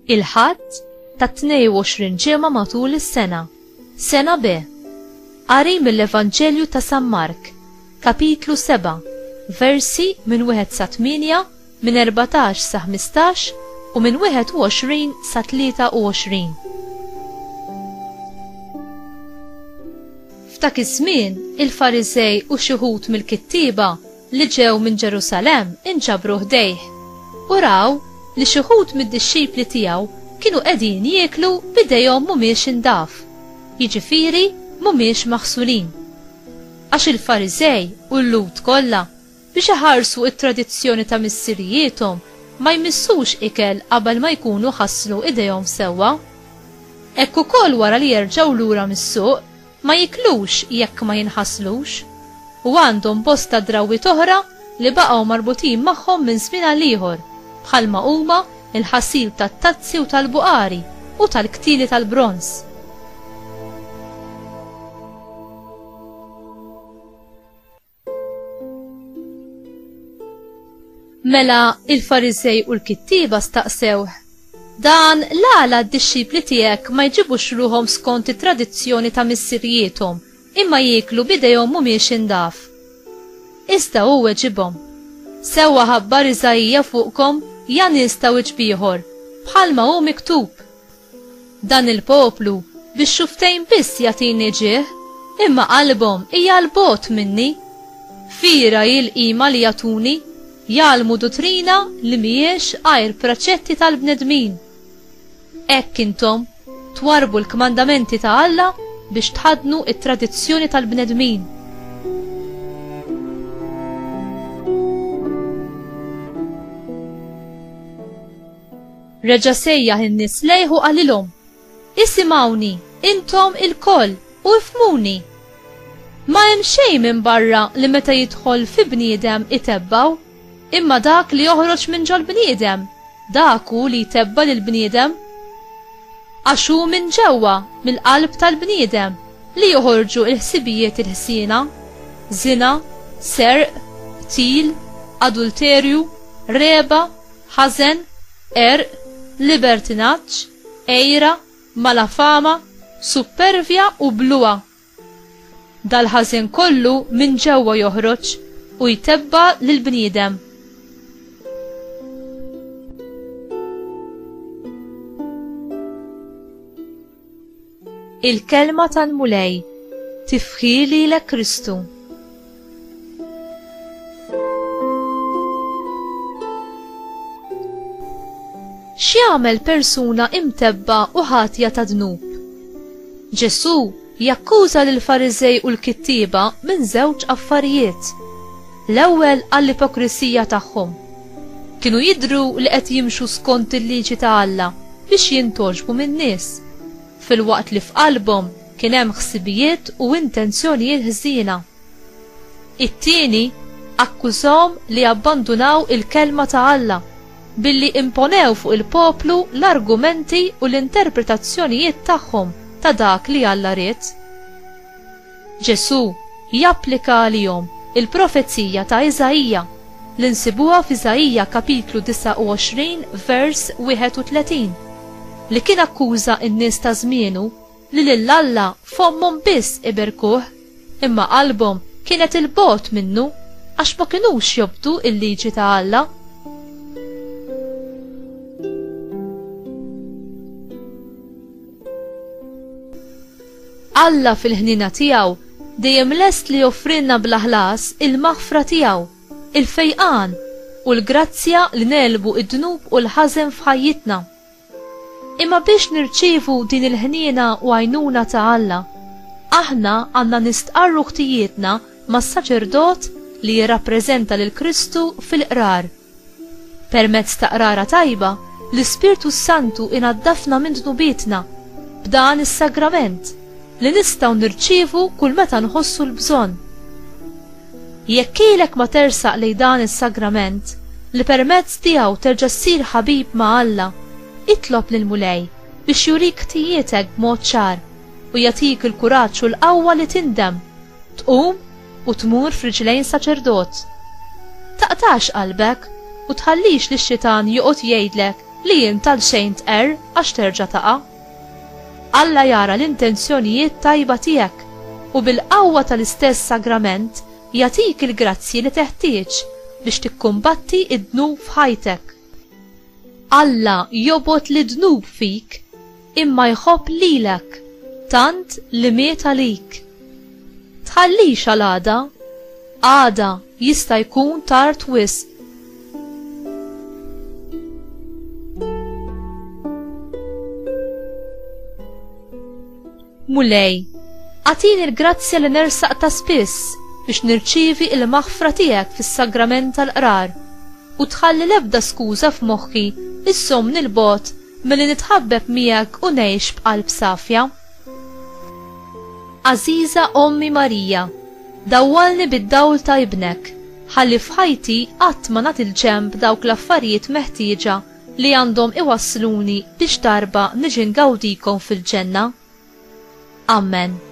Il-ħadd ta' 22 ġimgħa matul is-sena. Sena B. Qari mill-Evanġelju ta' San Mark, kapitlu 7, versi minn 1 sa 8, minn 14 sa 15 u minn 21 sa 23. F'dak iż-żmien il-Farizej u xi wħud mill-kittiba li ġew minn Ġerusalemm inġabru ħdejh u raw li xi wħud mid-dixxipli tiegħu kienu qegħdin jieklu b'idejhom mhumiex indaf, jiġifieri mhumiex maħsulin. Għax il-Farizej u l-Lud kollha biex iħarsu t-tradizzjoni ta' missirijiethom ma jmissux ikel qabel ma jkunu ħasslu idejhom sewwa. Hekk ukoll wara li jerġgħu lura mis-suq ma jiklux jekk ma jinħasslux u għandhom bosta drawwiet oħra li baqgħu marbutin magħhom minn żmien għal ieħor bħalma huma il-ħasil tat-tazzi u tal-buqari u tal-ktili tal-bronz. Mela il-Farizej u l-kittiba staqsewh: dan l-għala d-dixxipli tiegħek ma jġibux ruhom skont it-tradizzjoni ta' missirijiethom imma jieklu b'idejhom mhumiex indaf. Iżda hu weġibhom: sewwa ħabbar Iżajija fuqkom ja nies ta' wiġb ieħor bħalma hu miktub. Dan il-poplu biex xuftejn biss jagħtini ġieħ imma qalbhom hija l-bogħod minni. Fira jil-qima li jagħtuni jgħalmu dottrina li mhijiex għajr praċetti tal-bnedmin. Hekk intom twarbu l-kmandamenti ta' Alla biex tħadnu it-tradizzjoni tal-bnedmin. Reġa' sejjaħ in-nies lejhu qalilhom: isimgħuni intom il-koll u ifhmuni. Ma hemm xejn minn barra li meta jidħol fi bniedem itebbaw, imma dak li joħroġ minn ġol bniedem dak hu li jtebba lil bniedem. Għax hu minn ġewwa mill-qalb tal-bniedem li joħorġu l-ħsibijiet il-ħsiena: żina, serq, qtil, adulterju, reba, ħażen, erq, libertinaġġ, ejra, malafama, supervja u bluwa. Dal-ħażen kollu minn ġewwa joħroġ u jtebba lill-bniedem. Il-kelma tal-mulej tifħili lek Kristu. X'jagħmel persuna imtebba u ħatja ta' dnub? Ġesu jakkuża lil Farizej u l-kittiba minn żewġ affarijiet. L-ewwel għall-ipokrisija tagħhom. Kienu jidhru li qed jimxu skont il-liġi ta' Alla biex jintoġbu min-nies, filwaqt li f'qalbhom kien hemm ħsibijiet u intenzjonijiet ħżiena. It-tieni akkużahom li abbandunaw il-kelma ta' Alla billi imponew fuq il-poplu l-argumenti u l-interpretazzjonijiet tagħhom ta' dak li Alla ried. Ġesu japplika għalihom il-profezija ta' Iżajija li nsibuha f'Iżajija kapitlu 29 vers 31 li kien akkuża n-nies ta' żmienu li lil Alla f'ommhom biss iberkuh imma qalbhom kienet il-bogħod minnu għax ma kinux jobdu il-liġi ta' Alla. Alla fil-ħnina tiegħu dejjem lest li joffrilna bla ħlas il-maħfra tiegħu, il-fejqan u l-grazzja li nelbu id-dnub u l-ħażen f'ħajjitna. Imma biex nirċievu din il-ħniena u għajnuna ta' Alla, aħna għandna nistqarru ħtijietna mas-saċerdot li jirrappreżenta lil Kristu fil-qrar. Permezz ta' qrara tajba, l-Ispirtu Santu inaddafna minn dnubietna b'dan is-sagrament li nistgħu nirċievu kull meta nħossu l-bżonn. Jekk ilek ma tersaq lejn dan is-sagrament li permezz tiegħu terġa' ssir ħabib ma' Alla, itlob lill-mulej biex jurik ħtijietek b'mod ċar u jagħtik il-kuraġġ u l-qawwa li tindem, tqum u tmur f'riġlejn saċerdot. Taqtax qalbek u tħallix lix-xitan joqgħod jgħidlek li jien tal-xejn tqerr għax terġa' taqa'. Alla jara l-intenzjonijiet tajba tiegħek u bil-qawwa tal-istess sagrament jagħtik il-grazzi li teħtieġ biex tikkumbatti id-dnub f'ħajtek. Alla jobot li dnub fik imma jħobb lilek tant li miet għalik. Tħallix għal għada jista' jkun tard wisq. Mulej, għatini l-grazzja li nersaq ta' spiss biex nirċievi il-maħfra tiegħek fis-sagrament tal-qrar u tħalli l-ebda skuża f'moħħi issom nil-bot milli nitħabbeb miegħek u ngħix b'qalb safja. Għażiża Ommi Marija, dawwalni bid-dawl ta' ibnek, ħalli f'ħajti qatt ma nagħti l-ġenb dawk l-affarijiet meħtieġa li għandhom iwassluni biex darba niġi ngawdikom fil-ġenna. Amen.